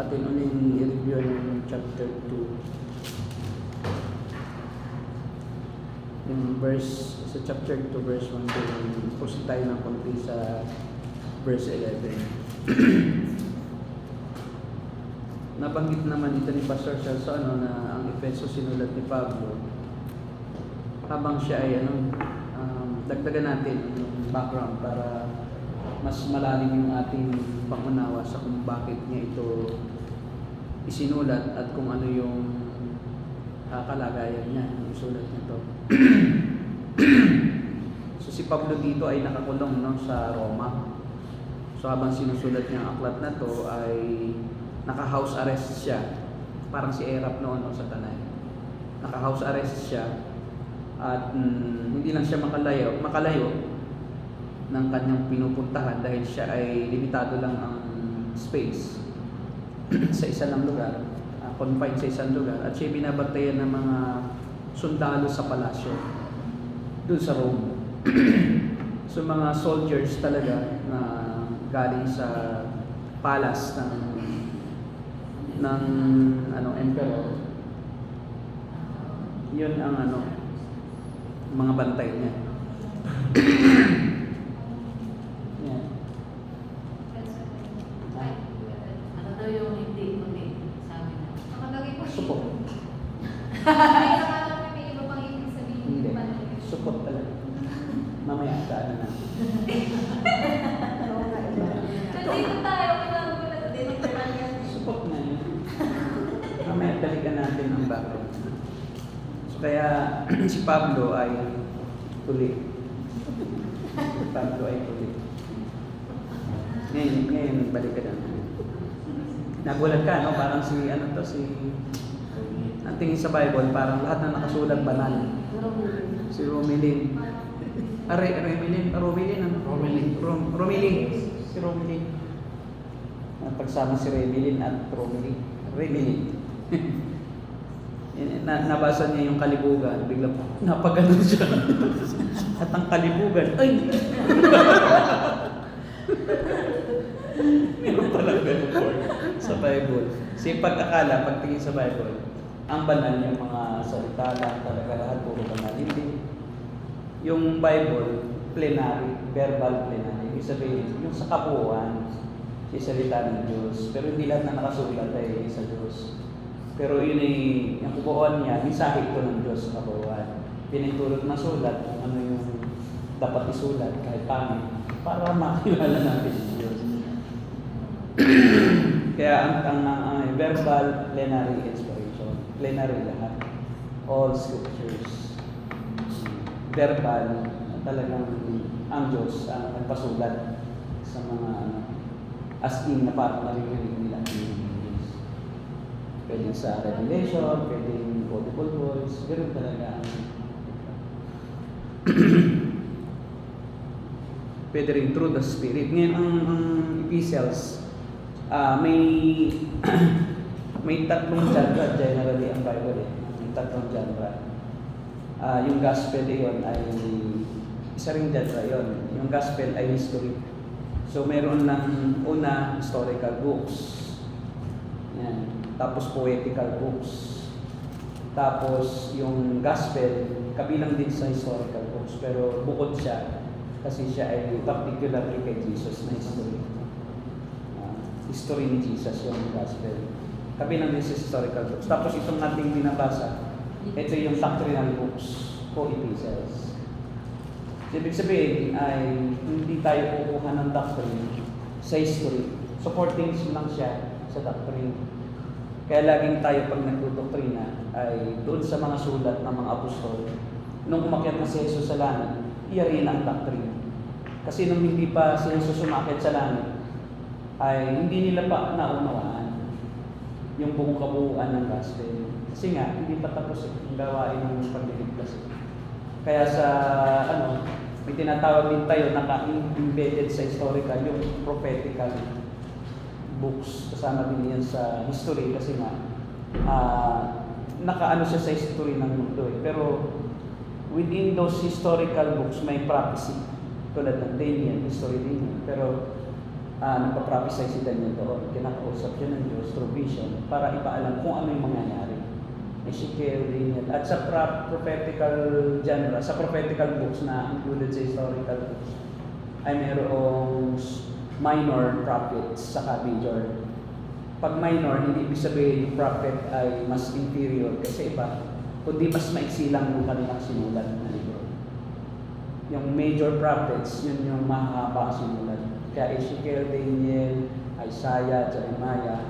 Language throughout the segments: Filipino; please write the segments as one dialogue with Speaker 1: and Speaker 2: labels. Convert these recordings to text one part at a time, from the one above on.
Speaker 1: atin uling i-review yung chapter 2. Yung verse, sa chapter 2, verse 1 to proceed tayo ng konti sa verse 11. Nabanggit naman dito ni Pastor Charles na ang Efeso sinulat ni Pablo. Habang siya ay dagdagan natin yung background para mas malalim yung ating pangunawa sa kung bakit niya ito isinulat at kung ano yung kalagayan niya ng isulat nito. So si Pablo dito ay nakakulong sa Roma. So habang sinusulat niya ang aklat na to ay naka-house arrest siya. Parang si Erap noon sa Tanay. Naka-house arrest siya at hindi lang siya makalayo ng kanyang pinupuntahan dahil siya ay limitado lang ang space sa isa lang lugar, confined sa isang lugar, at siya binabantayan ng mga sundalo sa palasyo doon sa Rome. So mga soldiers talaga na galing sa palace ng emperor, yun ang mga bantay niya. Yeah.
Speaker 2: Ano daw yung hindi sabi na?
Speaker 3: Nakalagay po
Speaker 1: Supot.
Speaker 3: Ay, nakala may iba pang ibig sabihin.
Speaker 1: Hindi. Supot talaga. Mamaya sa na.
Speaker 3: Nandito tayo, pinagawa na din.
Speaker 1: Supot na yun. Mamaya balikan natin ang background. So kaya si Pablo ay tuli. Si Pablo ay tuli. Ngayon balikan natin. Nagulat ka, no? Parang si ang tingin sa Bible, parang lahat na nakasulat banal. Si Romilin. Romilin. Si Romilin. Pagsama si Romilin at Romilin. Nabasa niya yung kalibugan, biglang napaganon siya. At ang kalibugan, ay! Meron palang ganun po sa Bible. Kasi pagkakala, pagtingin sa Bible, ang banal yung mga salita lang talaga lahat, puro banal. Hindi. Yung Bible, plenary, verbal plenary. Ibig sabihin, yung sa kabuuan, salita ng Diyos. Pero hindi lahat na nakasulat ay sa Diyos. Pero yun ay, yung kabuuan niya, mensahe ito ng Diyos sa kabuuan. Pinitulot na sulat, kung ano yung dapat isulat, kahit pangit, para makilala natin yung Diyos. Kaya ang verbal, plenary inspiration. Plenary lahat. All scriptures. Verbal, talagang ang Diyos ang nagpasulat sa mga as in na parang naririnig nila. Pwede sa Revelation, pwede audible voice, ganoon talaga. Pwede rin through the Spirit. Ngayon, ang epistles, may tatlong genre generally ang Bible. May tatlong genre. Yung gospel yun ay isa ring genre yun. Yung gospel ay history. So meron ng una, historical books. Yan. Tapos poetical books. Tapos yung gospel, kabilang din sa historical books. Pero bukod siya, kasi siya ay particularly kay Jesus na history. History ni Jesus yung gospel. Kabilang din sa historical books. Tapos itong ating binabasa, ito yung doctrinal books o epistles. Ibig sabihin ay hindi tayo kukuha ng doctrine sa history. Supporting lang siya sa doctrine. Kaya laging tayo pag nagdodoktrina ay doon sa mga sulat ng mga apostol. Nung umakyat na si Jesus sa langit, iyarin ang doctrine. Kasi nung hindi pa si Jesus umakyat sa langit, ay hindi nila pa naunawaan yung buong kabuuan ng gospel. Kasi nga, hindi pa tapos ang gawain ng pagliligtas. Kaya sa may tinatawag din tayo naka-embedded sa historical, yung prophetical books. Kasama din yan sa history kasi nga nakaano siya sa history ng mundo eh. Pero within those historical books may prophecy. Tulad ng Daniel, history din. Pero nagpa-prophesy si Daniel doon. Kinakausap siya ng Diyos through vision para ipaalam kung ano yung mangyayari. Ezekiel, Daniel. At sa prophetical genre, sa prophetical books na included sa historical books, ay mayroong minor prophets sa major. Pag minor, hindi ibig sabihin yung prophet ay mas inferior kasi iba, kundi mas maiksi lang yung kanilang sinulat na libro. Yung major prophets, yun yung mahaba ang sinulat. Kaya Ezekiel, Daniel, Isaiah, Jeremiah,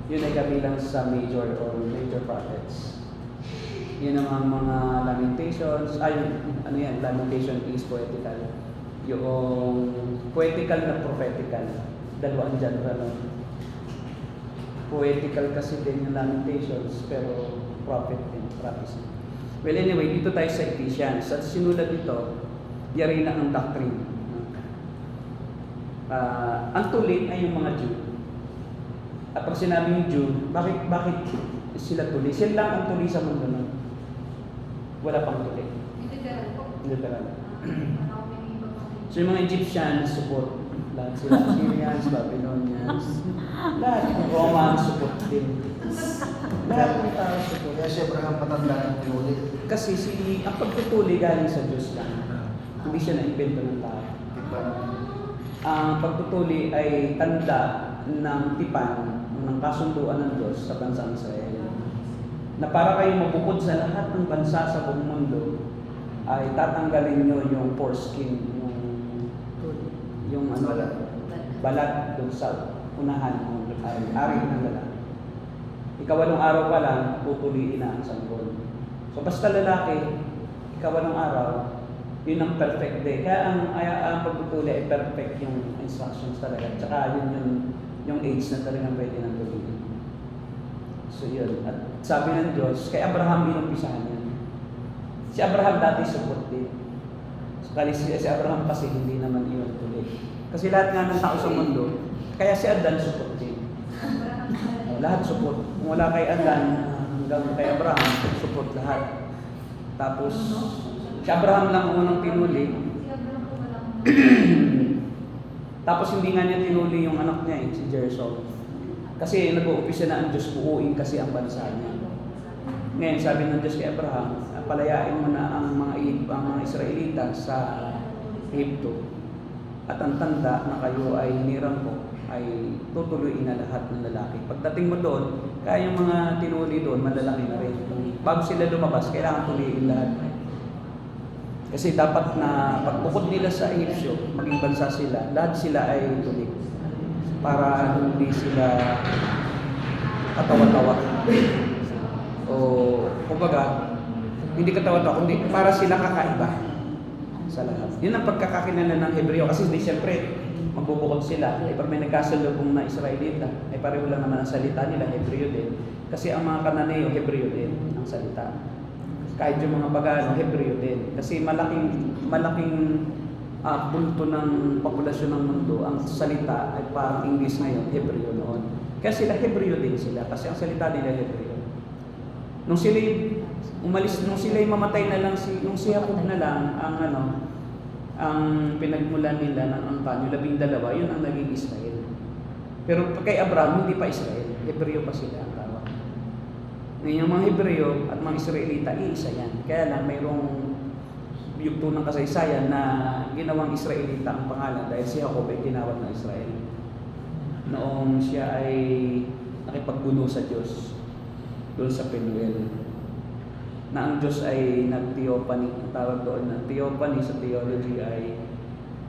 Speaker 1: yun ay kabilang sa major or major prophets. Yun ang mga lamentations, lamentation is poetical. Yung poetical na prophetical, dalawang genre nun. Poetical kasi din yung lamentations, pero prophet din, prophecy. Well anyway, dito tayo sa Ephesians. At sinulat dito, yari na ang doctrine. Ang tuli ay yung mga Jew. At pag sinabi yung Jew, bakit sila tuli? Sila lang ang tuli sa mundo nun. Wala pang tuli.
Speaker 3: Literal po.
Speaker 1: Literal.
Speaker 3: Ano may iba pang
Speaker 1: So yung mga Egyptians, support. Lahat sila. Assyrians, Babylonians, lahat. Romans, support din. Lahat ng tao support.
Speaker 4: Kaya siyempre ang patanda ng pinuli.
Speaker 1: Kasi ang pagtutuli galing sa Diyos lang. Hindi siya na-invento ng tao.
Speaker 4: Diba?
Speaker 1: Ang pagtutuli ay tanda ng tipan ng kasunduan ng Diyos sa bansang Israel. Na para kayo mabukod sa lahat ng bansa sa buong mundo, ay tatanggalin nyo yung foreskin, yung balat doon sa unahan ng ari ng lalaki. Ikawalong araw pa lang, putuliin na ang sanggol. So basta lalaki, ikawalong araw, yun ang perfect day. Kaya ang pagtutuli ay perfect yung instructions talaga. Tsaka yun yung age na talagang pwede nang tuloyin. So yun. At sabi ng Diyos, kay Abraham inumpisahan yan. Si Abraham dati support din. So, si Abraham kasi hindi naman iyon tuloy. Kasi lahat nga ng tao sa mundo, kaya si Adan support din. Lahat support. Kung wala kay Adan hanggang kay Abraham, support lahat. Tapos, si Abraham lang ang unang tinuli.
Speaker 3: Si Abraham po walang
Speaker 1: Tapos hindi nga niya tinuli yung anak niya si Gershom. Kasi nag-uumpisa na ang Diyos buuin kasi ang bansa niya. Ngayon, sabi ng Diyos kay Abraham, palayain mo na ang mga Israelita sa Egypto. At ang tanda na kayo ay hiniram ko ay tutuloyin na lahat ng lalaki. Pagdating mo doon, kaya yung mga tinuli doon, malalaki na rin. Bago sila lumabas, kailangan tuliin lahat. Kasi dapat na pagbukod nila sa Egypto, maging bansa sila, lahat sila ay tuli. Para hindi sila katawa-tawa. O kumbaga, hindi katawa-tawa, kundi para sila kakaiba sa lahat. Yun ang pagkakakilala ng Hebreo. Kasi di siyempre, magbubukod sila. Pag may nagkasalubong na Israelita, ay pareho lang naman ang salita nila, Hebreo din. Kasi ang mga Kananeo, Hebreo din ang salita. Kahit yung mga Pagano, Hebreo din. Kasi malaking bulto ng populasyon ng mundo, ang salita ay parang English ngayon, Hebreo noon. Kaya sila Hebreo din sila, kasi ang salita nila Hebreo. Nung sila umalis, nung sila mamatay na lang, nung si Jacob na lang ang pinagmulan nila ng angkan, yung 12, yun ang naging Israel. Pero kay Abraham, hindi pa Israel, Hebreo pa sila ang tawag. Ngayon yung mga Hebreo at mga Israelita, iisa yan. Kaya lang mayroong yugto ng kasaysayan na ginawang Israelita ang pangalan dahil si Jacob ay tinawag na Israel. Noong siya ay nakipagbuno sa Diyos doon sa Penuel. Na ang Diyos ay nag-theophany. Ang tawag doon na theophany sa theology ay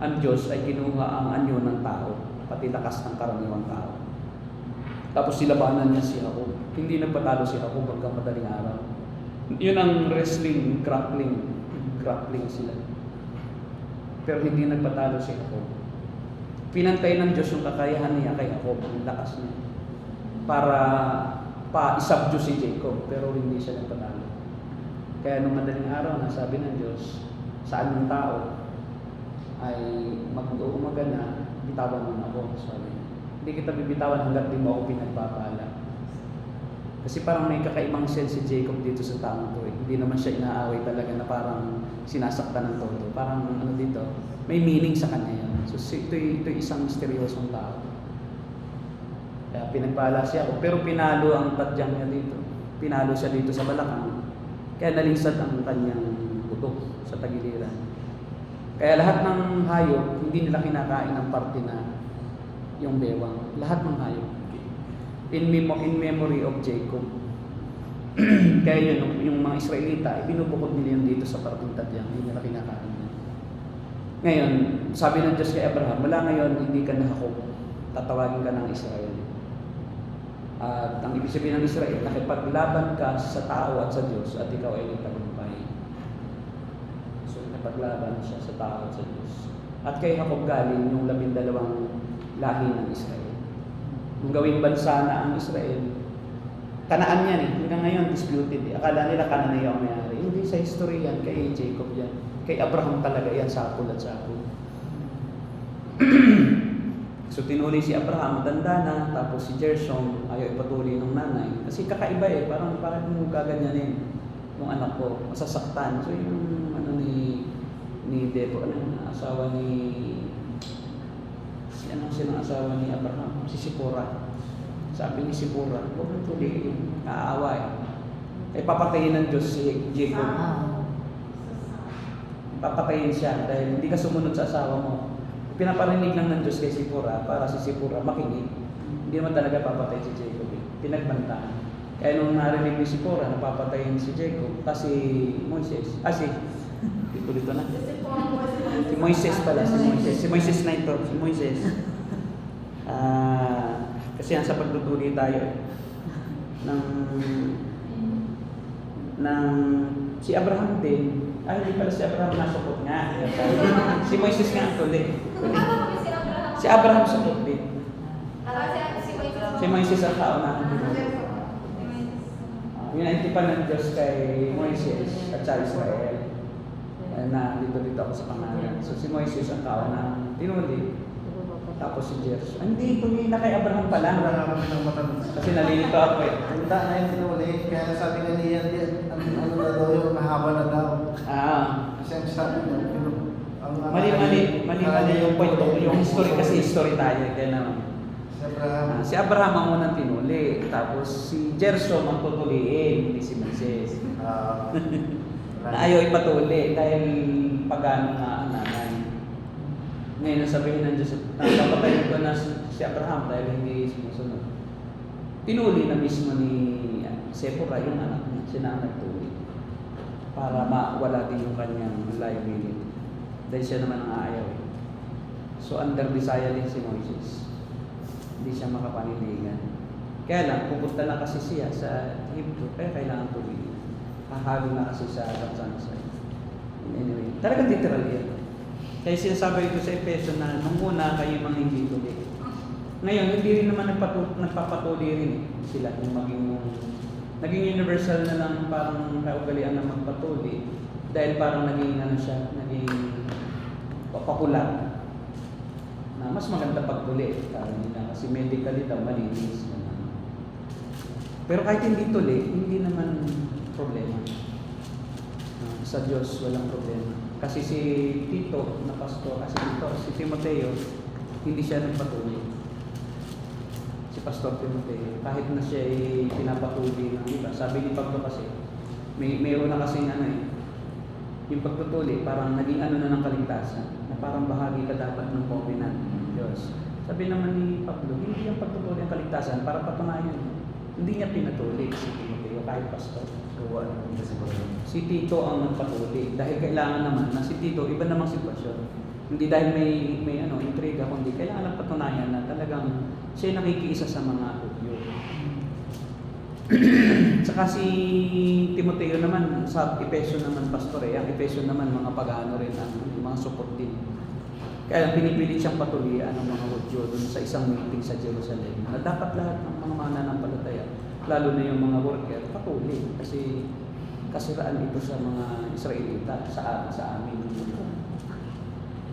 Speaker 1: ang Diyos ay kinuha ang anyo ng tao, pati lakas ng karaniwang tao. Tapos silabanan niya si Jacob. Hindi nagpatalo si Jacob hanggang madaling araw. Yun ang wrestling, grappling sila. Pero hindi nagpatalo si Jacob. Pinantay ng Diyos yung kakayahan niya kay Jacob, yung lakas niya, para pa-isabdyo si Jacob, pero hindi siya nagpatalo. Kaya nung madaling araw, nasabi ng Diyos, saan ng tao ay mag-uumaga na, bitawan mo na ako. Sabi, hindi kita bibitawan hanggat di mo ako pinagpapala. Kasi parang may kakaibang sense si Jacob dito sa taong to. Hindi naman siya inaaway talaga na parang sinasaktan ng todo. Parang dito, may meaning sa kanya yan. So ito isang misteryosong tao. Kaya pinagpala siya ako. Pero pinalo ang tadyang niya dito. Pinalo siya dito sa balakang. Kaya nalinsad ang kanyang buto sa tagiliran. Kaya lahat ng hayop, hindi nila kinakain ang parte na yung bewang. Lahat ng hayop. In memory of Jacob. Kaya yun, yung mga Israelita, binubukod nila yun dito sa parteng tadyang. Hindi nila kinakain yan. Ngayon, sabi ng Diyos kay Abraham, mula ngayon, hindi ka na Jacob. Tatawagin ka ng Israel. At ang ibig sabihin ng Israel, nakipaglaban ka sa tao at sa Diyos at ikaw ay nagtagumpay. So, nakipaglaban siya sa tao at sa Diyos. At kay Jacob galing yung 12 lahi ng Israel. Nung gawing bansa na ang Israel, Kanaan yan eh. Hanggang ngayon, disputed eh. Akala nila Kananaya ang mayari. Hindi, sa history yan. Kay Jacob yan. Kay Abraham talaga yan, sakol at sakol. So tinuli si Abraham, matanda na, tapos si Gershom, ayaw ipatuloy ng nanay. Kasi kakaiba eh, parang mo gaganyanin yung anak ko, masasaktan. So yung ano ni Deborah, asawa ni sinong asawa ni Abraham? Si Sipora. Sabi ni Sipora, huwag mong tuloy, aawa eh. Papatayin ng Diyos si Jacob. Papatayin siya dahil hindi ka sumunod sa asawa mo. Pinaparinig lang ng Diyos kay Sipora para si Sipora makinig. Hindi naman talaga papatay si Jacob eh. Pinagbantaan. Kaya nung narinig ni Sipora na papatayin si Jacob, kasi Moises, dito na. Si Moises pala, si Moises. Si Moises na ito, si Moises. Kasi yan sa pagtutuli tayo eh. Si Abraham din, hindi pala si Abraham nasukot nga. Si Moises nga ang tuli. Si Abraham sukot din. Si Moises ang kauna. Inaintipan ng Diyos kay Moises at sa Israel. Na dito ako sa pangalan. So si Moises ang kauna tinuli. Tapos si Gershom. Hindi, tumingin na kay Abraham pala.
Speaker 4: Wala kami ng matanda.
Speaker 1: Kasi nalilito ako eh.
Speaker 4: Tanda na yung tinuli. Kaya sabi nga niya, ano na daw yung mahaba na daw. Kasi ang sabi niya,
Speaker 1: Mali yung point ko. Yung history kasi history tayo. Kaya naman. Si Abraham ang unang tinuli. Tapos si Gershom ang tutuliin, hindi si Moises. Na ayaw ipatuli dahil pagano nga ang nanay. Ngayon, nasabihin ng Diyos, napapatayin ko na si Abraham dahil hindi sumusunod. Tinuli na mismo ni Sipora yung anak niya, siya na nagtuli. Para mawala din yung kanyang liability. Dahil siya naman ang aayaw. So, under desire din si Moises. Hindi siya makapaniligan. Kaya lang, pupunta na kasi siya sa Hebrew, kaya kailangan tuloy. Hahalo na kasi sa bansa. Anyway, talagang literal yan. Kaya sinasabi ito sa Efeso na nung una kayo mga hindi tuloy. Ngayon, hindi rin naman nagpapatuloy rin sila kung naging universal na lang parang kaugalian na magpatuloy dahil parang naging popular na mas maganda pagtuli kasi medically daw malinis naman. Pero kahit hindi tuli, hindi naman problema. Sa Diyos walang problema. Kasi si Tito na pastor, si Timoteo, hindi siya nagpatuloy. Si Pastor Timoteo, kahit na siya ay pinapatuloy ng iba. Sabi ni Pablo kasi, mayroon na kasing yung pagtutuli, parang naging na ng kaligtasan, na parang bahagi ka dapat ng covenant ng Diyos. Sabi naman ni Pablo, hindi yung pagtutuli ang kaligtasan para patunayan. Hindi niya pinatuli si Timoteo kahit pastor. Si Tito ang nagpatuli dahil kailangan naman na si Tito iba namang sitwasyon. Hindi dahil may intriga, kundi kailangan lang patunayan na talagang siya nakikiisa sa mga Hudyo. Saka si Timoteo naman sa Efeso naman pastor ang Efeso naman mga pagano rin ang mga support din. Kaya pinipilit siyang patuloyan ng mga Hudyo dun sa isang meeting sa Jerusalem na dapat lahat ng mga mananampalataya, lalo na yung mga worker, patuloy kasi kasiraan ito sa mga Israelita sa amin.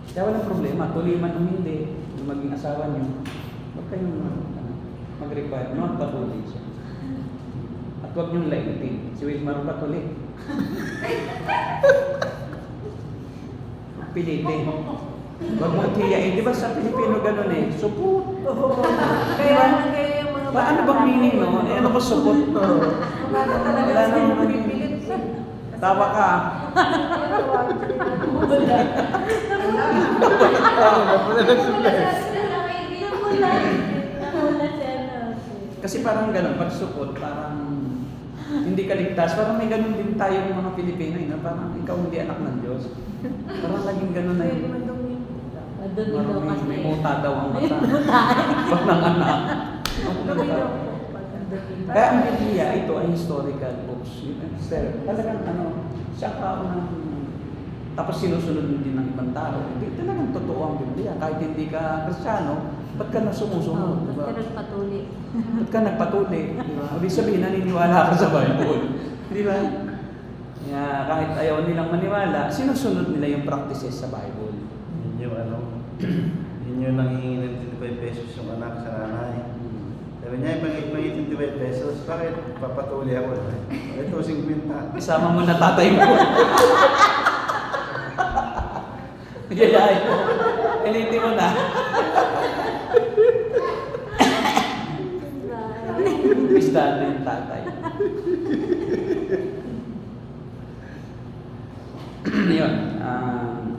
Speaker 1: Kaya walang problema, tuloy man o hindi, yung maging asawa niyo, huwag kayong mag-require, magpatuloy siya. At huwag niyong laitin, si Wilmar patuloy. Pilitin. Huwag mong tiyain. Di ba sa Pilipino ganun eh? Supot.
Speaker 2: Kaya yung mga
Speaker 1: Paano bang meaning no? Eh, ano ko supot?
Speaker 2: Wala talaga
Speaker 1: Wala
Speaker 2: sila
Speaker 1: namang
Speaker 2: pipilit.
Speaker 1: Tawa ka. Kasi parang ganun, pag supot, parang hindi ka ligtas. Parang may ganun din tayo mga Pilipino, eh, na parang ikaw hindi anak ng Diyos. Parang laging ganun na yun. Parang may muta daw ang mata. Pag nanganak. Kaya ang Biblia, ito ay historical books. Talagang siya kaunang, tapos sinusunod din ng ibang tao. Hindi talagang totoo ang Biblia. Kahit hindi ka Kristiyano, ba't ka na sumusunod? Diba?
Speaker 2: Ba't ka nagpatuli?
Speaker 1: Ba't ka nagpatuli? Diba? Ibig sabihin, naniniwala ka sa Bible. Di ba? Kaya kahit ayaw nilang maniwala, sinusunod nila yung practices sa Bible.
Speaker 4: Yun yung nangihingi ng 25 pesos yung anak sa nanay. Sabi niya, ipangit 25 pesos. Bakit? Papatuli ako. Ito, 50.
Speaker 1: Isama mo na tatay mo. Gayahin mo. Elitin mo na. Pistahan na yung tatay. Yun.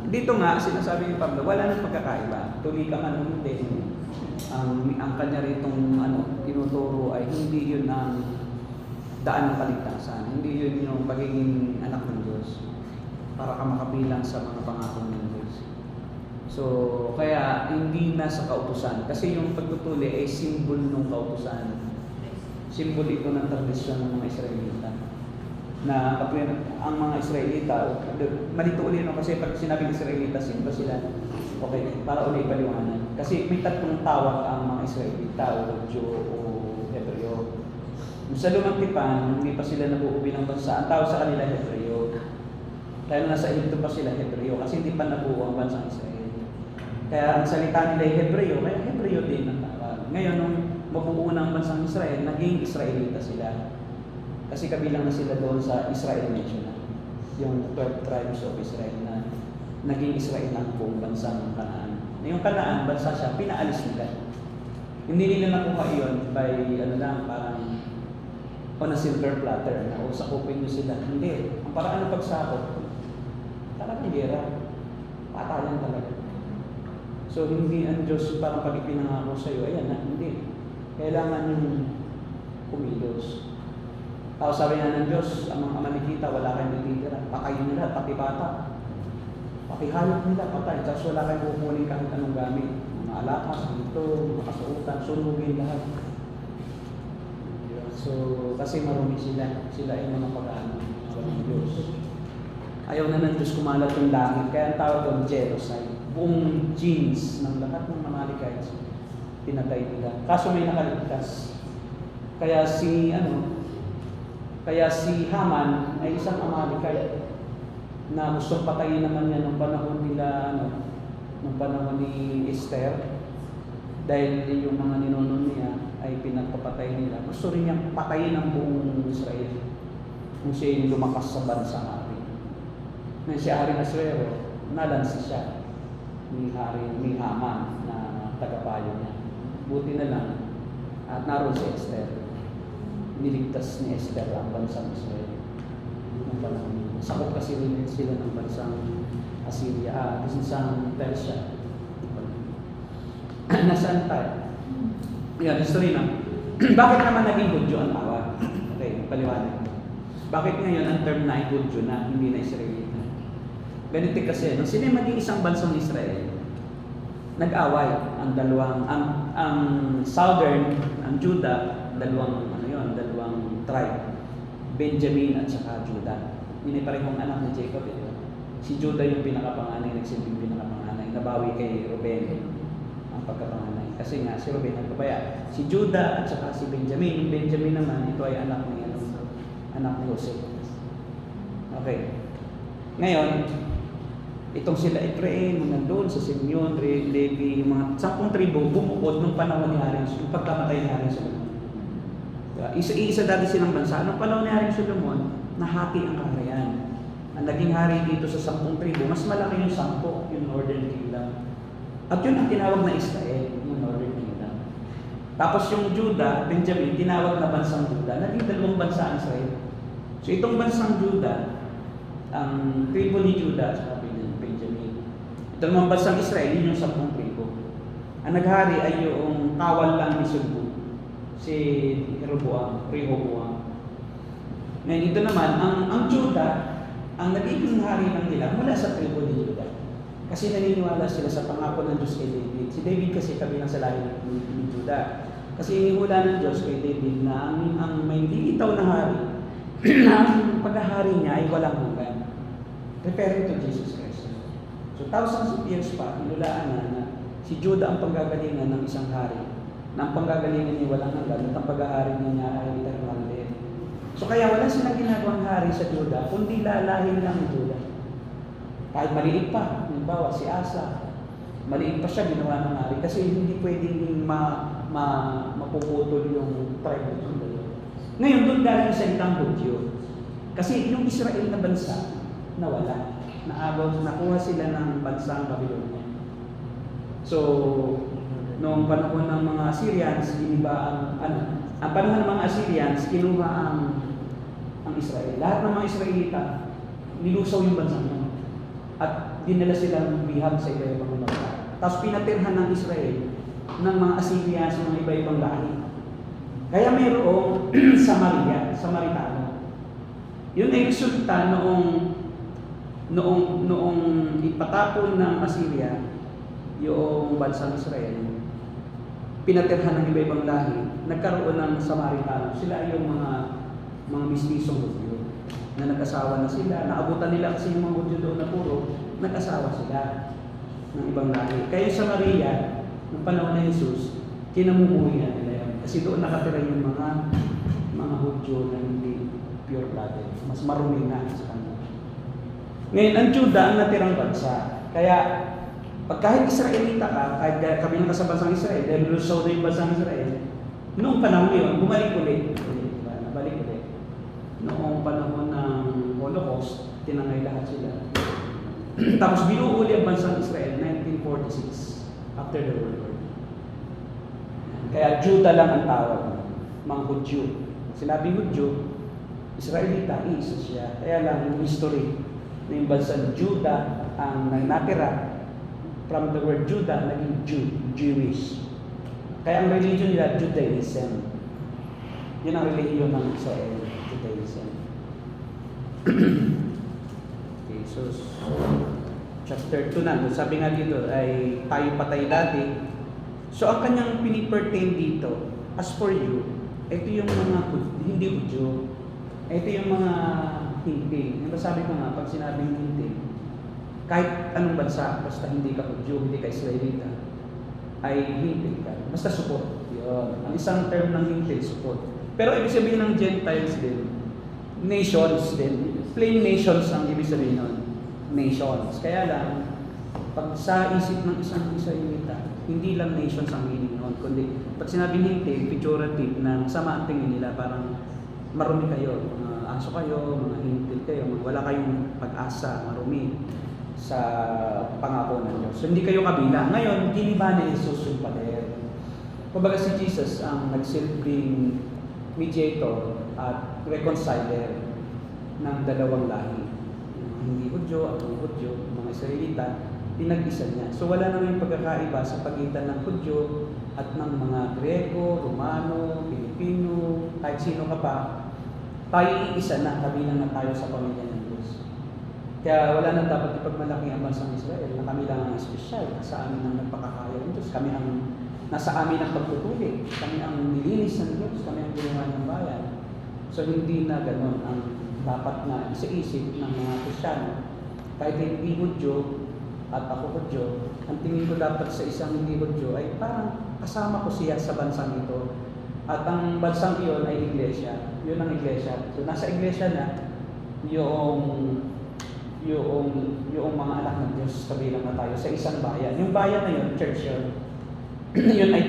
Speaker 1: Dito nga, sinasabi ni Pablo, wala nang pagkakaiba. Tuli ka man o hindi. Ang kanya ritong tinuturo ay hindi yun ang daan ng kaligtasan. Hindi yun yung pagiging anak ng Diyos para ka makabilang sa mga pangako ng Diyos. So, kaya hindi na sa kautusan. Kasi yung pagtutuli ay simbol ng kautusan. Simbol ito ng tradisyon ng mga Israelita. Na ang mga Israelita, malito ulit kasi pag sinabing Israelita, sino sila? Okay, para ulit paliwanag. Kasi may tatlong tawag ang mga Israelita, o Hudyo o Hebreo. Sa Lumang Tipan, hindi pa sila nabuuwi ng bansa. Ang tawag sa kanila Hebreo. Dahil nasa Egypto pa sila Hebreo kasi hindi pa nabuo ang bansang Israel. Kaya ang salita nila ay Hebreo, kaya Hebreo din ang tawag. Ngayon, nung mabuo ng bansang Israel, naging Israelita sila. Kasi kabilang na sila doon sa Israel nation, yung 12 tribes of Israel na naging Israel ang buong bansang Kanaan. Yung Kanaan, bansa siya, pinaalis nila. Hindi nila nakuha yun by parang on a silver platter na sakupin nyo sila. Hindi. Ang paraan ng pagsakop, talagang gera. Patayan talaga. So hindi ang Diyos parang pag ipinangako sa iyo, ayan na, hindi. Kailangan yung kumilos. Tapos sabi nga ng Diyos, ang mga manikita, wala kayong natitira. Pakayin nila, pati bata. Pati hayop nila, patay. Tapos wala kayong kukunin kahit anong gamit. Mga alakas, dito, mga kasuotan, sunugin lahat. So, kasi marumi sila. Sila ay mga pag-ano ng Diyos. Ayaw na ng Diyos kumalat yung langit. Kaya ang tawag doon, genocide. Buong genes ng lahat ng Amalekites, pinatay nila. Kaso may nakaligtas. Kaya si Haman ay isang Amalekite na gustong patayin naman niya nung panahon nila, nung panahon ni Esther. Dahil yung mga ninuno niya ay pinagpapatay nila. Gusto rin niyang patayin ang buong Israel kung siya yung lumakas sa bansa hari. Ngayon si Haring Asuero, nalansi siya ni Haman na tagapayo niya. Buti na lang at naroon si Esther. Niligtas ni Esther ang bansang Israel. Sakop kasi rin sila ng bansang Assyria, bansang Persia. Nasaan tayo? Yan, history na. Bakit naman naging Hudyo ang tawag? Okay, paliwanag. Bakit ngayon ang term na ay Hudyo na, hindi na Israelita? Ganito kasi, nung sila maging isang bansang Israel, nag-away ang dalawang, ang southern, ang Judah, dalawang tribe, Benjamin at saka Judah. Yun ay parehong anak ni Jacob. Si Judah yung pinakapanganay, nagsilbing pinakapanganay, nabawi kay Ruben ang pagkapanganay. Kasi nga, si Ruben nagpabaya. Si Judah at saka si Benjamin. Yung Benjamin naman, ito ay anak ni Jose. Okay. Ngayon, itong sila Efraim, nandun sa Simeon, Levi, yung mga 10 tribo, bumukod nung panahon ni Haring, yung pagkamatay ni Haring Solomon. Isa dati silang bansa. Nung panahon ni Haring Solomon, nahati ang kaharian. ang naging hari dito sa 10 tribo, mas malaki yung 10, yung Northern Kingdom. At yun ang tinawag na Israel, yung Northern Kingdom. Tapos yung Judah, Benjamin, tinawag na bansang Judah. Naging 2 bansa ang Israel. So itong bansang Judah, ang tribo ni Judah sa Benjamin. Itong mga bansang Israel, yun yung 10 tribo. Ang naghari ay yung kawal lang ni Sulbu, si Rehoboam. Ngayon ito naman, ang Judah, ang nagiging hari ng nila mula sa tribo ni Judah. Kasi naniniwala sila sa pangako ng Diyos kay David. Si David kasi kabilang sa lahi ni Judah. Kasi inihula ng Diyos kay David na ang may lilitaw na hari, na ang paghahari niya ay walang hanggan. Referring to Jesus Christ. So thousands of years pa, inulaan na si Judah ang panggagalingan ng isang hari, na ang panggagalingan niya walang hanggan, at ang paghahari niya ay eternal din. So kaya wala silang ginagawang hari sa Judah, kundi lalahin lang ni Judah. Kahit maliit pa, halimbawa si Asa, maliit pa siya ginawa ng hari kasi hindi pwedeng mapuputol yung tribe ng Judah. Ngayon, doon galing sa itang Hudyo. Kasi yung Israel na bansa, nawala. Nakuha sila ng bansang Babylonia. So, noong panahon ng mga Assyrians, ang panahon ng mga Assyrians, kinuha ang Israel. Lahat ng mga Israelita, nilusaw yung bansa nila. At dinala silang bihag sa iba-ibang bansa. Tapos pinatirhan ng Israel ng mga Assyrians, mga iba-ibang lahi. Kaya mayroong Samaritano. Yun ay resulta noong ipatapon ng Assyria yung bansang Israel, pinatirhan ng iba-ibang lahi, nagkaroon ng Samaritano. Sila ay yung mga mistisong Hudyo na nag-asawa na sila. Naabutan nila kasi yung mga Hudyo doon na puro nag-asawa sila ng ibang lahi. Kaya sa Maria, ng panahon ni Jesus, kinamumuhi na nila yun. Kasi doon nakatira yung mga Hudyo na hindi pure-blooded. Mas marumi na sa kanila. Ngayon, ang Judah ang natirang bansa. Kaya, pag kahit Israelita ka, kahit kabilang ka sa bansang Israel, dahil lusaw na yung bansang Israel, noong panahon yun, bumalik ulit. Nabalik ulit. Noong panahon ng Holocaust, tinangay lahat sila. Tapos binuo uli ang bansang Israel 1946, after the World War. Kaya Judah lang ang tawag, mga Hudyo. Sinabing Hudyo, Israelita, isa siya. Kaya lang yung history na yung bansang Judah ang natira. From the word Judah, naging Jewish. Kaya ang religion nila, Judaism. Yun ang religion ng Israel, Judaism. Okay, so chapter 2 na. Sabi nga dito ay tayo patay dati. So ang kanyang pinipertain dito, as for you, ito yung mga hindi Hudyo. Ito yung mga hindi. Yung sabi ko nga, pag sinabing hindi, kahit anong bansa, basta hindi ka Hudyo, hindi ka Israelita, ay hintil ka. Basta support. Yun. Ang isang term ng hintil, support. Pero ibig sabihin ng Gentiles din, nations din. Plain nations ang ibig sabihin nun. Nations. Kaya lang, pag sa isip ng isang Israelita, hindi lang nations ang meaning nun, kundi pag sinabing hintil, pejorative na sama ang tingin nila, parang marumi kayo, mga aso kayo, mga hintil kayo, wala kayong pag-asa, marumi sa pangako ng Diyos. So, hindi kayo kabilang. Ngayon, giniba ni Jesus yung pader. Kumbaga si Jesus ang nagsilbing mediator at reconciler ng dalawang lahi. Hindi Hudyo at mga Hudyo, mga Israelita, pinag-isa niya. So wala naman yung pagkakaiba sa pagitan ng Hudyo at ng mga Grego, Romano, Pilipino, kahit sino ka pa, tayo isa na, kabilang na tayo sa pamilya ng Diyos. Kaya wala nang dapat ipagmalaki ang bansang Israel na kami lang ang espesyal, sa amin ang nagpakakaya ng Diyos, kami ang nasa amin ang pagtutuloy, kami ang nilinis ng Diyos, kami ang ginawa ng bayan. So hindi na ganoon ang dapat na isa-isip ng mga Kristiyano. Kahit hindi Hudyo at ako Hudyo, ang tingin ko dapat sa isang hindi Hudyo ay parang kasama ko siya sa bansang ito. At ang bansang iyon ay iglesia. Yun ang iglesia. So nasa iglesia na yung mga anak ng Diyos, kabilang na tayo sa isang bayan. Yung bayan na yun, church yun. Yun ay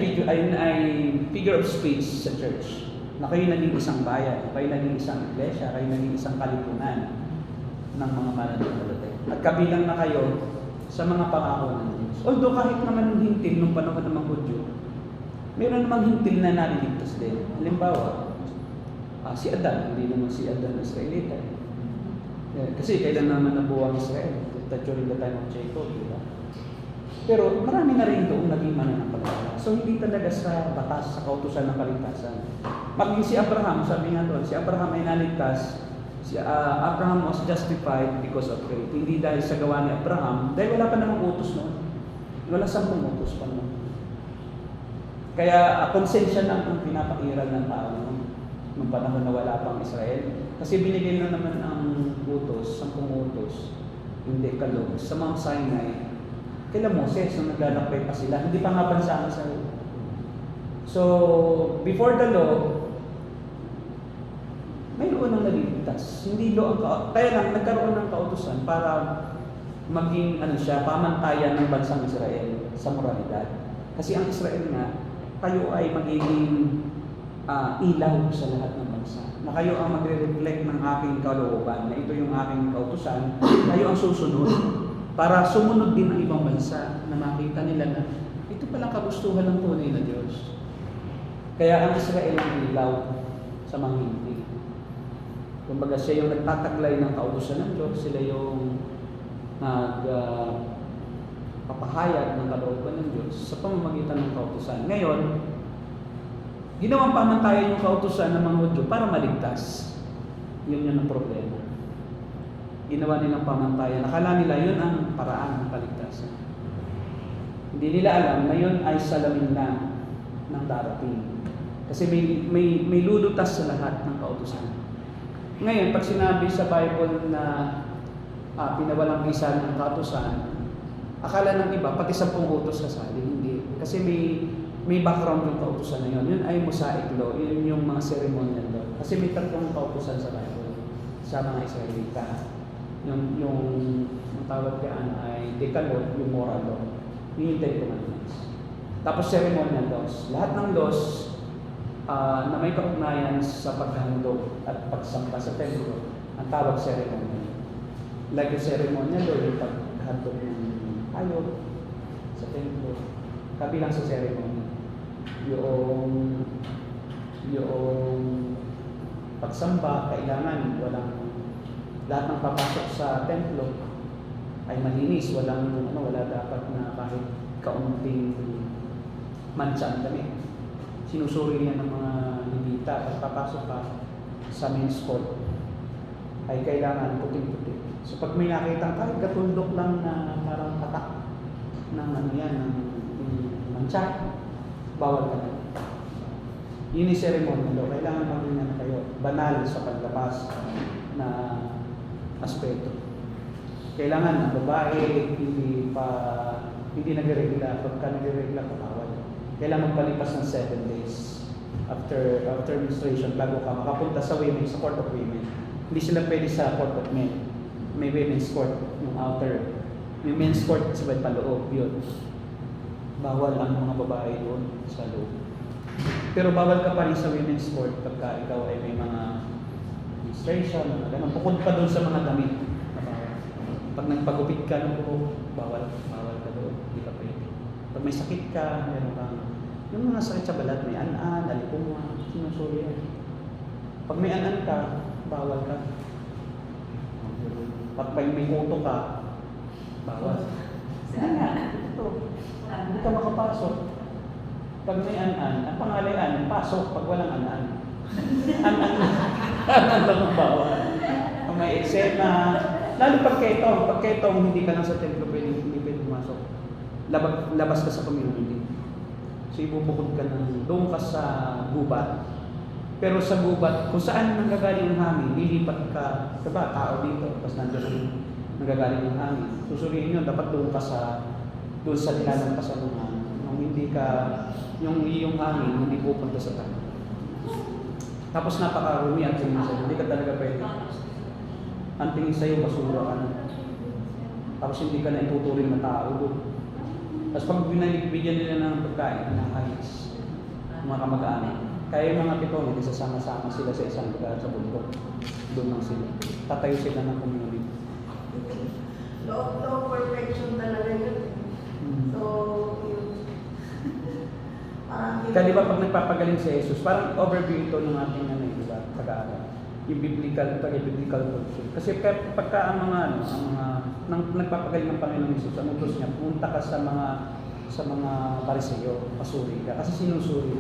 Speaker 1: figure of speech sa church. Na kayo naging isang bayan, kayo naging isang iglesia, kayo naging isang kalipunan. ng mga mananampalataya. At kabilang na kayo sa mga pangako ng Diyos. Although kahit naman hintil nung panahon ng mga Hudyo, meron namang hintil na naliligtas din. Halimbawa, si Adan, hindi naman si Adan Israelita. Kasi kailan naman nabuo ang Israel? During the time of Jacob, di ba? Pero marami na rin doon naging mananampalataya. So hindi talaga sa batas, sa kautusan ng kaligtasan. Maging si Abraham, sabi nga doon, si Abraham ay naligtas. Abraham was justified because of faith. Hindi dahil sa gawa ni Abraham, dahil wala pa namang utos noon. Wala 10 utos pa noon. Kaya konsensya lang ang pinapairal ng tao nung panahon na wala pang Israel. Kasi binigay na naman ang utos, 10 utos, yung Decalogue, sa Mount Sinai. Kila Moses, nung naglalakbay pa sila, hindi pa nga bansa ang Israel. So, before the law, mayroon ng naligtas. Hindi law ang kaya lang nagkaroon ng kautusan para maging pamantayan ng bansang Israel sa moralidad. Kasi ang Israel nga, kayo ay magiging ilaw sa lahat ng bansa. Na kayo ang magre-reflect ng aking kalooban, na ito yung aking kautusan, kayo ang susunod. Para sumunod din ang ibang bansa na makita nila na ito palang kagustuhan ng tunay na Diyos. Kaya ang Israel ang ilaw sa mga hindi. Kumbaga siya yung nagtataglay ng kautusan ng Diyos, sila yung papahayag ng kalooban ng Diyos sa pamamagitan ng kautusan. Ngayon, ginawang pamantayan yung kautusan ng mga Hudyo para maligtas. Yun ang problema. Ginawa nilang pamantayan. Akala nila yun ang paraan ng kaligtasan. Hindi nila alam na yun ay salamin lang ng darating. Kasi may lulutas sa lahat ng kautusan. Ngayon, pag sinabi sa Bible na pinawalang bisa ng kautusan, akala ng iba, pati 10 utos kasali. Hindi. Kasi may background yung kautusan na yun. Yun ay Mosaic law. Yun yung mga ceremonial law. Kasi may 3 kautusan sa Bible sa mga Israelita. Yung tawag yan ay Decalogue, yung moral law. Yung 10 commandments. Tapos ceremonial laws. Lahat ng laws na may kaugnayan sa paghandog at pagsamba sa templo, ang tawag ceremonial. Like yung ceremonial law, yung paghandog ng hayop sa templo, kabilang sa ceremony. Yung pagsamba, kailangan walang lahat ng papasok sa templo ay malinis, wala dapat na kahit kaunting mancha ang damit. Sinusuri yan ng mga Levita at papasok ka sa men's court ay kailangan puting-puti. So pag may nakita kahit katundok lang na parang patak ng ng mancha, bawal ka na. Yun yung ceremony law. Kailangan maging kayo banal sa paglabas na aspeto. Kailangan ang babae hindi nagre-regla. Pagka nagre-regla, bawal. Kailangan magpalipas ng 7 days after menstruation bago ka makapunta sa court of women. Hindi sila pwede sa court of men. May women's court, yung outer. May men's court sa paloob, yun. Bawal ang mga babae doon sa loob. Pero bawal ka pa rin sa women's court pagka ikaw ay may mga menstruation, ganun. Bukod pa doon sa mga damit. Pag nagpagupit ka ng buhok, bawal ka doon. Hindi ka pwede. Pag may sakit ka, meron kang yung mga sakit sa balat, may an-an, alipunga, sinusuri yan. Pag may an-an ka, bawal ka. Pag may uto ka, bawal. Saan nga? Ito. Hindi ka makapasok. Pag may an-an, ang pangalayan, pasok pag walang an-an. An-an lang ang bawal. Pag may eksena, lalo pag ketong, hindi ka lang sa templo, hindi pwede pumasok. Labas ka sa community. So ibubukod ka doon ka sa gubat. Pero sa gubat, kung saan nanggagaling ang hangin, lilipat ka, diba, tao dito, tapos nandiyan nanggagaling ang hangin. Susuriin yun, dapat doon sa dilalang kasalungan. Yung iyong hangin, hindi pupunta sa tao. Tapos napakarumi ang tingin sa'yo, hindi ka talaga pwede. Ang tingin sa'yo, basura ka na. Tapos hindi ka na ituturing na tao doon. Tapos pag bigyan nila ng pagkain, nakakalis. Mga kamag-anak. Kaya yung mga pitong, hindi sasama-sama sila sa isang lugar sa bundok. Doon lang sila. Tatayo sila ng community.
Speaker 5: Law perfection talaga yun. So, yun. Parang
Speaker 1: Kaya di ba pag nagpapagaling si Jesus, parang overview ito ng ating di ba, pag-aaral. Yung biblical culture. Kasi pagka ang mga nagpapagaling ng Panginoon Jesus, ang utos niya, pumunta ka sa mga Pariseo, pasuri ka. Kasi sinusuri.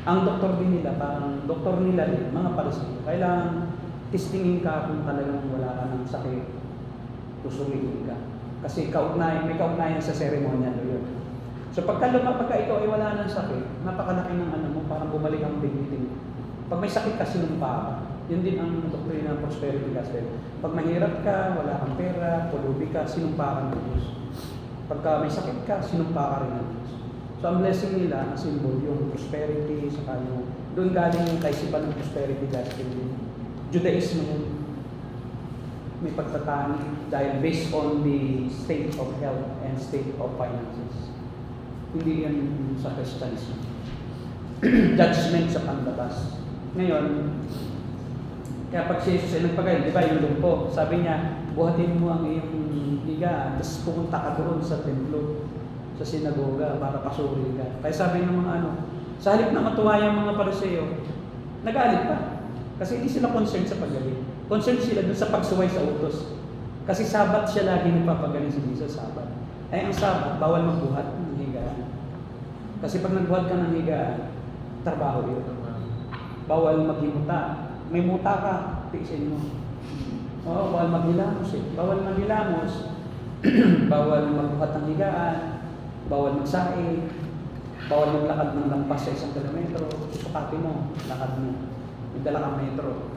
Speaker 1: Ang doktor din nila, parang doktor nila din, mga Pariseo. Kailangan testingin ka kung talagang wala ka ng sakit, susuriin ka. Kasi may kaugnayan sa ceremonial yun. So pagka ikaw ay wala ng sakit, napakalaki ng mo, parang bumalik ang dignity. Pag may sakit ka, sinumpa ka. Yun din ang doktrina ng prosperity gospel. Pag mahirap ka, wala kang pera, pulubi ka, sinumpa ka ng Diyos. Pagka may sakit ka, sinumpa ka rin ng Diyos. So ang blessing nila, ang symbol, yung prosperity, saka yung, doon galing yung kaisipan ng prosperity gospel. Judaism yun. May pagtatani dahil based on the state of health and state of finances. Hindi yan sa Christianism. Judgment sa panlabas. Ngayon, kaya pag si Jesus ay nagpagaling, di ba yung lumpo, sabi niya, buhatin mo ang iyong higa, tapos pumunta ka doon sa templo, sa sinagoga, para pasuri ka. Kaya sabi ng mga sa halip na matuwa yung mga Pariseo, nagalit pa. Kasi hindi sila concerned sa pagaling. Concerned sila doon sa pagsuway sa utos. Kasi Sabat siya lagi nagpapagaling si Jesus, Sabat. Ay ang Sabat, bawal magbuhat ng higaan. Kasi pag nagbuhat ka ng higaan, trabaho yun. Bawal maghimuta. May muta ka, tiisin mo. Oo, bawal maghilamos eh. Bawal maghilamos, bawal magbuhat ng higaan, bawal magsaing, bawal maglakad ng lampas sa 1 kilometro. Susukati mo, lakad mo. May dala kang metro.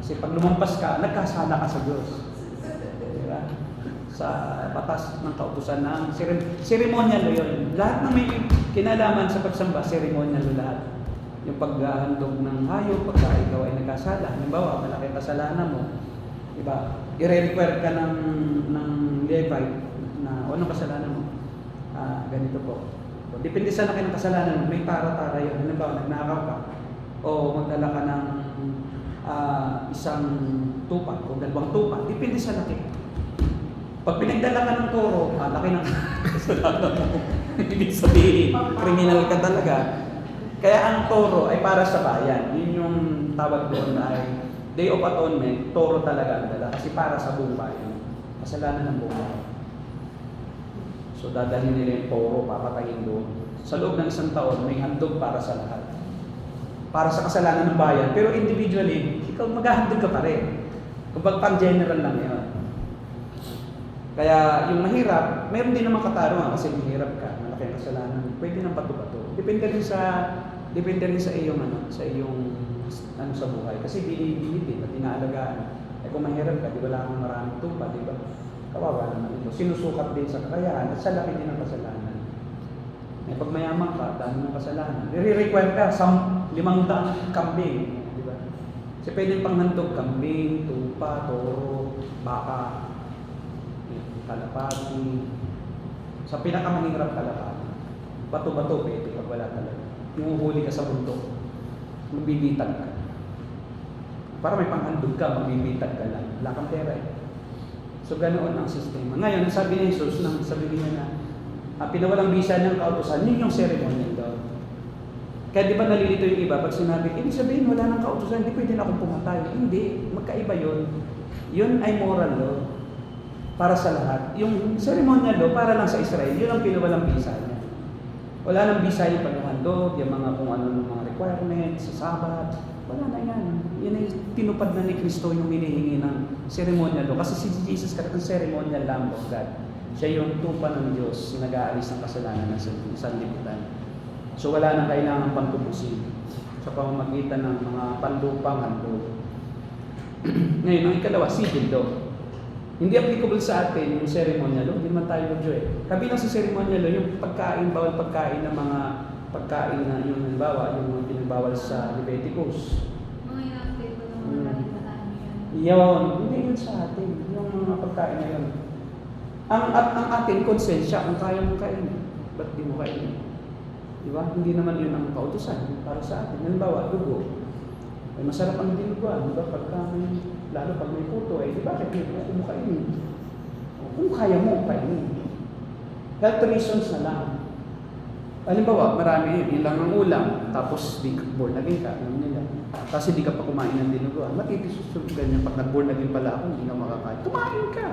Speaker 1: Kasi pag lumampas ka, nagkasala ka sa Diyos. Diba? Sa batas ng kautusan ng ceremonial yun. Lahat na may kinalaman sa pagsamba, ceremonial lahat. Yung paghahandog ng hayop, pagka ikaw ay nagkasala. Halimbawa, malaki kasalanan mo. Diba? I-require ka ng Levite na anong kasalanan mo? Ganito po. Depende sa laki ng kasalanan mo, may tara-tara yun. Halimbawa, nagnakaw ka o magdala ka ng isang tupa o dalawang tupa. Depende sa laki. Pag pinagdala ka ng toro, laki ng kasalanan mo. Ibig sabihin, kriminal ka talaga. Kaya ang toro ay para sa bayan. Yun yung tawag doon ay Day of Atonement, toro talaga ang dala. Kasi para sa buong bayan. Kasalanan ng buong bayan. So dadalhin nila yung toro, papatayin doon. Sa loob ng 1 taon, may handog para sa lahat. Para sa kasalanan ng bayan. Pero individually, ikaw maghahandog ka pa rin. Kapag pang-general lang yan. Kaya yung mahirap, mayroon din naman katarungan kasi mahirap ka, malaki ang kasalanan. Pwede nang bato-bato. Depende rin sa iyong sa buhay. Kasi binibili din at inaalagaan. Kung mahirap ka, di wala kang maraming tupa, di ba? Kawawa naman ito. Sinusukat din sa kakayahan at sa laki din ng kasalanan. Pag mayaman ka, dami ng kasalanan. I-require ka, 500 kambing, di ba? Kasi pwedeng panghandog, kambing, tupa, toro, baka, kalapati. Sa pinakamahirap kalapati. Bato-bato, pwede pag wala talaga. Yung uhuli ka sa bundok, magbibitag ka. Para may panghandog ka, magbibitag ka lang. Wala kang pera eh. So ganoon ang sistema. Ngayon, sabi ni Jesus, sabi niya na pinawalang bisa ng kautusan, yun yung ceremonial daw. Kaya di ba nalilito yung iba, pag sinabi, ibig sabihin wala nang kautusan, hindi pwede na akong pumatay. Hindi, magkaiba yun. Yun ay moral law. Para sa lahat. Yung ceremonial law, para lang sa Israel, yun ang pinawalang bisa niya. Wala nang bisa yung paghahandog, yung mga kung ano ng mga requirements, sa Sabat. Wala na yan. Yan ay tinupad na ni Kristo yung hinihingi ng ceremonial law. Kasi si Jesus ang ceremonial Lamb of God. Siya yung tupa ng Diyos na nag-aalis ng kasalanan ng sanlibutan. So wala nang kailangan pantubusin sa pamamagitan ng mga panlupang handog. Ngayon, ang ikalawa, civil law. Hindi applicable sa atin yung ceremonial law. Hindi naman tayo medyo eh. Kabilang sa ceremonial law, yung pagkain, bawal pagkain ng mga pagkain na yung halimbawa, yung pinagbawal sa Leviticus.
Speaker 3: Mga inakit ko ng mga nalitaan yan.
Speaker 1: Yun, hindi yun sa atin. Yung mga pagkain na yun. Ang ating konsensya, kung kaya mo kainin, ba't di mo kainin? Di ba? Hindi naman yun ang kautusan para sa atin. Halimbawa, dugo. Ay masarap ang dinuguan, di ba? Pagka may Lalo pag may puto, di ba? Kaya mo kainin. Kung kaya mo, kainin. Health reasons na lang. Halimbawa, marami yun lang ang ulam, tapos di ka born again ka, alam nila. Kasi di ka pa kumain ng dinuguan. Matitisusunod ganyan, pag nag-born again pala ako, hindi ka makakain. Kumain ka!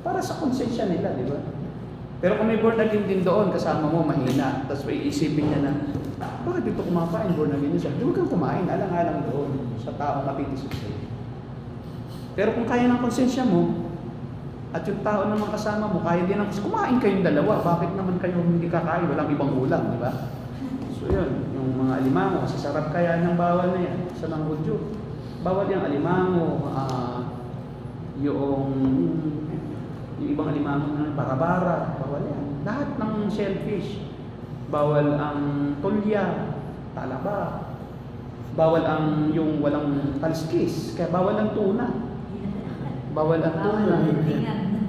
Speaker 1: Para sa konsensya nila, di ba? Pero kung may born again din doon, kasama mo, mahina, tapos may isipin niya na, bakit dito kumakain, born again siya? Di huwag kang kumain, alang-alang doon sa taong matitisod sa'yo. Pero kung kaya ng konsensya mo, at yung tao naman kasama mo, kaya din ang kumain kayong dalawa. Bakit naman kayo hindi kakain? Walang ibang ulam, di ba? So yun, yung mga alimango, sasarap kaya ng bawal na yan sa mga Hudyo. Bawal yung alimango, yung ibang alimango na barabara, bawal yan. Lahat ng shellfish, bawal ang tulya, talaba, bawal ang yung walang kaliskis, kaya bawal ang tuna. Bawal ang tuna.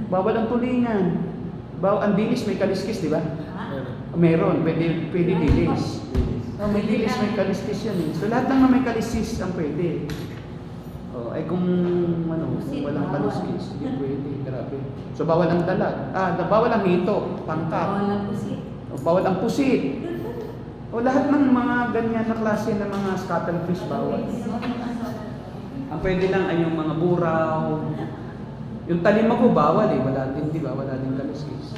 Speaker 1: Bawal ang tulingan. Ang dilis may kaliskis, di ba? Meron, pwede dilis. May dilis, may kaliskis yan eh. So lahat ng may kaliskis ang pwede. Ay kung walang kaliskis, hindi pwede. Grabe. So bawal ang dalag. Bawal ang hito, pangkat.
Speaker 2: Bawal ang pusit.
Speaker 1: Bawal ang pusit. Lahat ng mga ganyan na klase ng mga scuttlefish bawal. Ang pwede lang ay yung mga buraw. Yung talim ako bawal eh, wala din, di ba? Wala din kaliskis.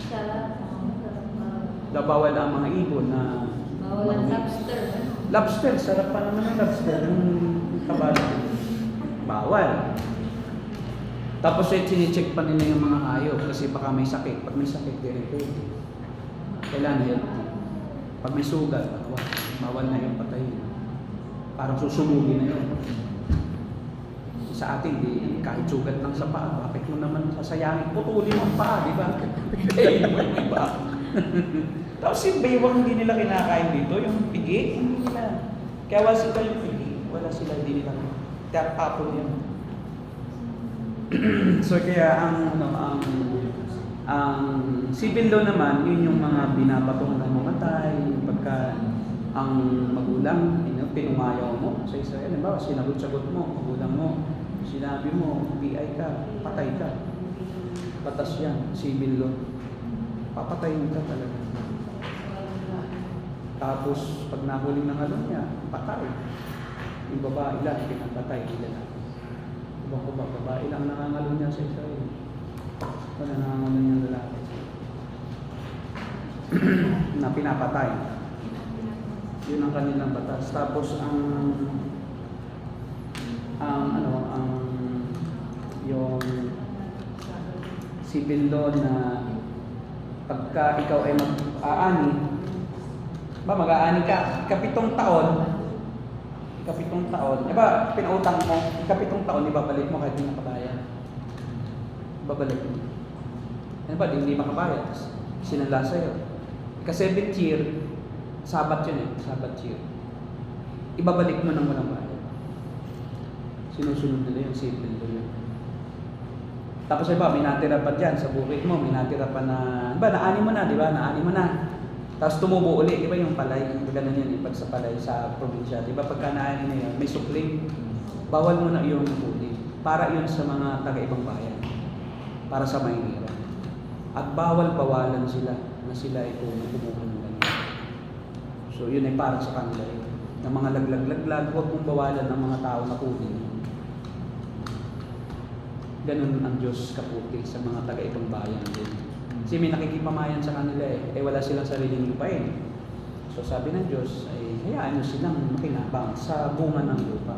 Speaker 1: Bawal ang mga ibon na
Speaker 2: Bawal ang lobster.
Speaker 1: lobster, sarap pa naman ng lobster. Yung kabalo. Bawal. Tapos sinicheck pa nila yung mga hayop kasi baka may sakit. Pag may sakit, di rin pwede. Kailangan healthy. Pag may sugat, bawal na yung patayin. Parang susumugin na yun. Sa atin, kahit sugat lang sa paa, bakit mo naman sasayangin? Putulin mo ang paa, di ba? Mo yung iba. Tapos yung baywang hindi nila kinakain dito, yung pigi, hindi nila. Kaya wala sila yung pigi, wala sila, hindi nila. Tap apple yan. So kaya ang civil law naman, yun yung mga binapatong na mamatay, pagka ang magulang, pinumayaw mo sa Israel, halimbawa, sinagot-sagot mo, magulang mo, sinabi mo, PI ka, patay ka. Batas yan, civil law. Papatayin ka talaga. Tapos, pag nahuling ng alon niya, patay. Yung babae lang, pinapatay nila na. Ibang ko ba, babae lang nangangalon niya sa Israel. Wala nangangalon niya lalaki. Na pinapatay. Yun ang kanilang batas. Tapos, yung civil law na pagka ikaw ay mag-aani, mag-aani ka, ikapitong taon, diba, pinautang mo, ikapitong taon, ibabalik mo kahit hindi makabayad. Babalik mo. Diba, hindi makabayad, sinala sa'yo. Ika-7th year, Sabat yun eh, Sabat year. Ibabalik mo ng walang bayad. Sinusunod nila yung civil law yun. Tapos iba, may natira pa dyan sa bukid mo, may natira pa na, diba, naani mo na, diba, naani mo na. Tapos tumubo uli, diba yung palay, ganun yan, pag sa palay sa probinsya, diba, pagka naani na yun, may supling, bawal mo na yung huli. Para yun sa mga taga-ibang bayan, para sa mahihirap. At bawal-bawalan sila, na sila ay kumuha ng ganun. So yun ay para sa kanila yun. Ng mga laglag-laglag, huwag mong bawalan ng mga tao na kunin. Ganun ang Diyos kaputi sa mga taga-ibang bayan din. Kasi may nakikipamayan sa kanila eh wala silang sariling lupain. So sabi ng Diyos ay hayaan nyo silang makinabang sa bunga ng lupa.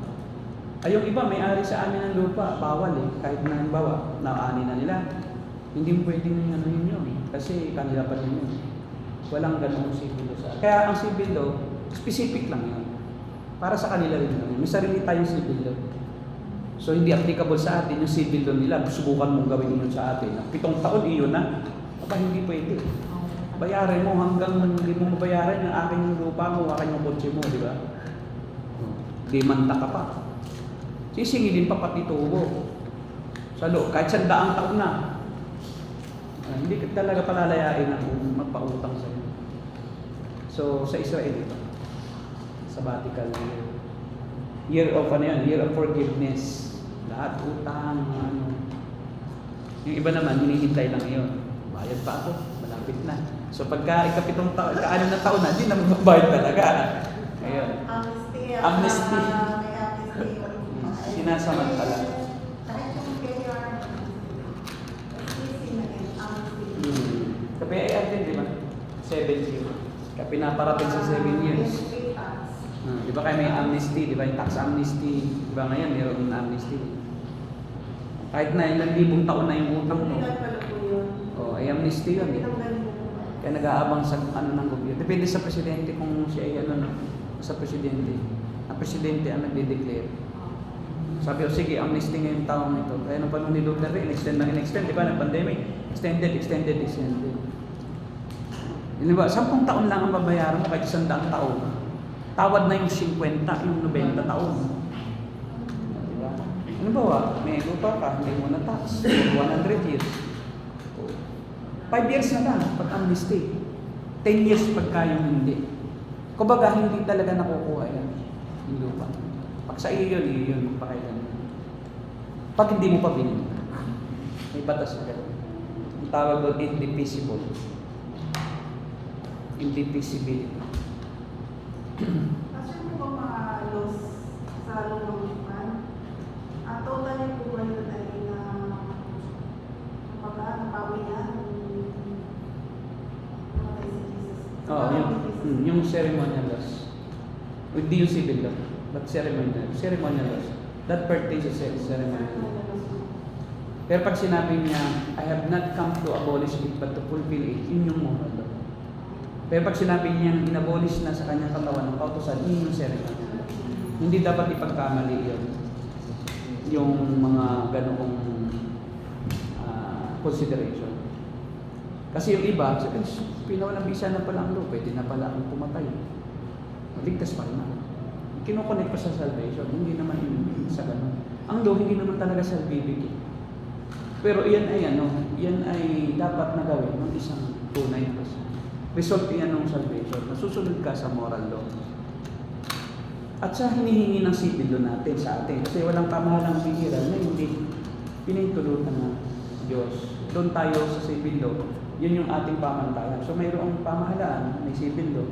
Speaker 1: Ay yung iba may-ari sa amin ng lupa, bawal eh. Kahit na halimbawa, naani na nila. Hindi pwedeng yun yun. Kasi kanila pa rin yun. Walang ganung civil law sa. Kaya ang civil law, specific lang yun. Para sa kanila rin yun. May sarili tayong civil law. So hindi applicable sa atin yung civil law nila. Subukan mong gawin yun sa atin. 7 taon iyon na. Aba hindi pwede. Bayaran mo hanggang hindi mo mabayaran yung aking lupa mo, aking yung kotse mo, di ba? Demanda ka pa. Sisingilin pa pati tubo. Sa loob, kahit 100 taon na. Hindi ka talaga palalayain na kung magpautang sa'yo. So sa Israel ito, sabbatical year. Year of Year of forgiveness. Lahat, utang, ano. Yung iba naman, hinihintay lang yun. Bayad pa ako, malapit na. So pagka ikapitong taon, ika-ano na taon na, hindi na magbabayad talaga. Ayun.
Speaker 5: Amnesty.
Speaker 1: Amnesty.
Speaker 5: May amnesty.
Speaker 1: Sinasamantala.
Speaker 5: Kahit yung kaya amnesty na yun, amnesty.
Speaker 1: Sabi ay atin, di ba? 7 years. Kaya pinaparating sa 7 years. Di ba kayo may amnesty, di ba? Yung tax amnesty. Di ba ngayon, mayroon amnesty. Kahit na ilang libong taon na yung utang mo. Oh, ay amnesty yun. Eh. Kaya nag-aabang sa ano ng gobyerno. Depende sa presidente kung siya ay ano, no? Sa presidente. Ang presidente ang nagde-declare. Sabi ko, sige, amnesty ngayong taong ito. Kaya nung panahon ni Duterte, in-extend, di ba? Nag-pandemic. Extended. Di ba? 10 taon lang ang babayaran mo kahit 100 taon. Tawad na yung 50, yung 90 taon. Di ba? Ano ba? May lupa ka, hindi mo na tax. For 100 years. 5 years na lang pag amnesty. 10 years pagka yung hindi. Kumbaga, hindi talaga nakukuha yan. Yung lupa. Pag sa iyo yun, magpakailan. Pag hindi mo pa binili. May batas na gano'n. Ang tawag doon, indivisible. Indivisibility.
Speaker 5: Kasi po ba mga loss sa lumang total po ba yun ay napawi yan?
Speaker 1: Yung ceremonial loss. Hindi yung civil law, but ceremonial loss. That pertains to ceremonial law. Pero pag sinabi niya, I have not come to abolish it but to fulfill it, yun yung moral law. Pero pag sinabi niya, inabolish na sa kanyang katawan ng kautusan, yun yung ceremonial law. Hindi dapat ipagkamali yun. Yung mga ganoong consideration. Kasi yung iba, sabi, pinawalambisa na pala ang law, pwede na pala akong pumatay. Ligtas pa rin ako. Kinukonek pa sa salvation, hindi naman yun sa ganun. Ang law, hindi naman talaga salvific. Pero iyan ay dapat na gawin ng isang tunay na person. Result iyan ng salvation, nasusunod ka sa moral law. At sa hinihingi ng civil law natin sa atin, kasi walang pamahalang bihira na hindi pinintulutan ng Diyos. Doon tayo sa civil law, yun yung ating pamantayan. So mayroong pamahalaan, may civil law,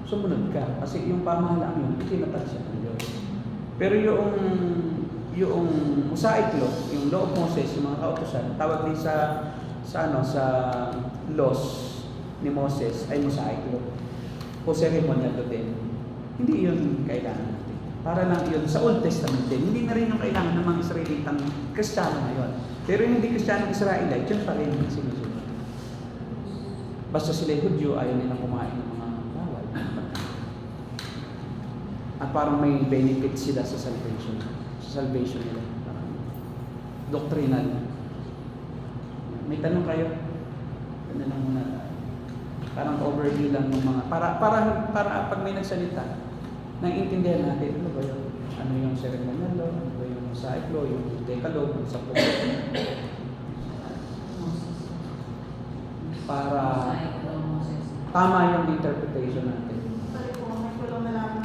Speaker 1: sumunod ka. Kasi yung pamahalaan yun, itinatag siya ng Diyos. Pero yung Mosaic law, yung law of Moses, yung mga kautusan, tawag din sa laws ni Moses ay Mosaic law. O ceremonial law din. Hindi yun kailangan natin. Para lang yun sa Old Testament din. Hindi na rin yung kailangan ng mga Israelitang Kristiyano ngayon. Pero yung hindi Kristiyano Israelite, yun pa rin sinusunod. Basta sila Hudyo, ayaw nilang kumain ng mga bawal. At parang may benefit sila sa salvation. Sa salvation nila. Parang doctrinal. May tanong kayo? Ano lang muna. Parang overview lang ng mga para pag may nagsalita, naiintindihan natin ano ba yun? Ano yung ceremonial law, ano ba yung Mosaic law, yung Decalogue, yung 10. Para tama yung interpretation natin.
Speaker 5: Sorry po, may kulong na lang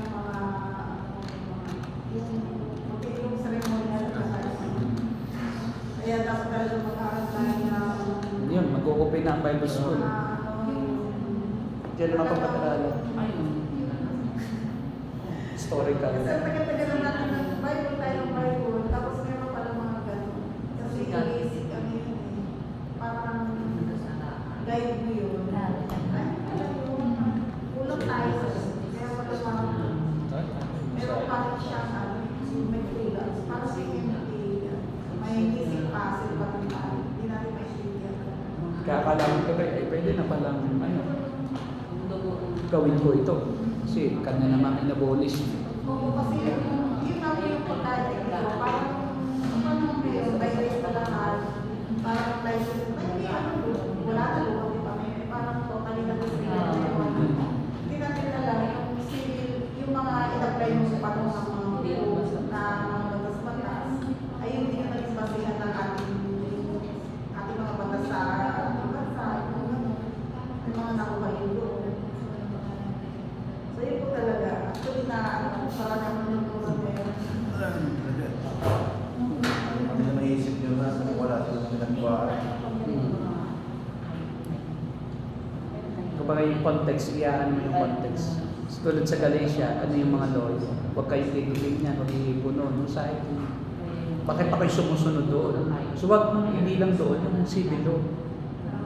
Speaker 5: yung ceremonial na kaya dapat talaga mag-aaral tayo ng
Speaker 1: Yun, mag-open na ang Bible School. Diyan mapapag-aralan. Historical.
Speaker 5: Kasi ang tagal-tagal lang natin ng Bible tayo ng Bible, tapos meron pala mga gano'n. Kasi basic kami yun eh. Parang guide mo yun. Ay, kulang tayo sa kaya pala mga meron parang siyang may freelance. Parang may basic puzzle pa rin tayo. Hindi natin maintindihan.
Speaker 1: Kaya akala mo ka ba, pwede na palang gawin ko ito. Kasi kanya naman inabolish.
Speaker 5: Oo, kasi yun ang yung pagkain ko. Parang may pa lahat. Parang license. Wala na lupa, di ba? Parang totally na hindi natin alam yung civil, yung mga in-apply mo sa panong ng mga rules na mga batas-batas ay hindi na naging basihan ng ating mga batas sa bansa. Yung mga nakuha doon. So yun po talaga. Actually na parang naman yung mga
Speaker 1: Kumbaga yung context, iyaan mo yung context. Tulad sa Galatia, ano yung mga law? Huwag kayong titigil niyan, huwag ihipo noon. Sa ito, bakit pa kayo sumusunod doon? So wag mong hindi lang doon, yung civil law.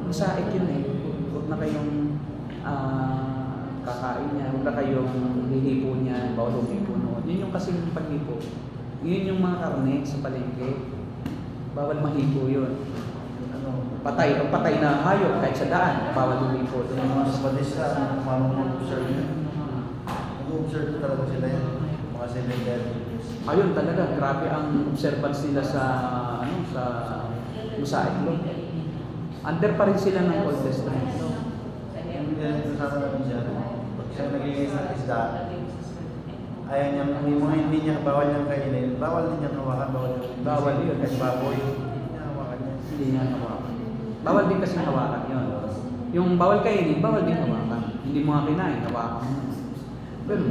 Speaker 1: Masait yun eh. Huwag na kayong kakain niya, huwag na kayong hihipo niya, bawal humipo noon. Yun yung kasing paghipo. Yun yung mga karne sa palengke. Bawal mahipo yun. Patay na hayop kahit sa daan, bawal humipo.
Speaker 4: Yung mga sabadista, paano mag-observe yun? Mag-observe talaga sila yan. Mga cemetery.
Speaker 1: Ayun talaga, grabe ang observance nila sa Mosaic Law. Under pa rin sila ng Old Testament.
Speaker 4: Yung ganito sa namin siya, pag siya nagiging ng isda, ayaw niya, may mga hindi niya, bawal niyang kainin, bawal din niya hawakan,
Speaker 1: Bawal yun.
Speaker 4: Kahit baboy, hindi niya hawakan niya.
Speaker 1: Hindi niya hawakan. Bawal din kasi hawakan yun. Yung bawal kainin, bawal din hawakan. Hindi mo nga kinain, hawakan mo. Pero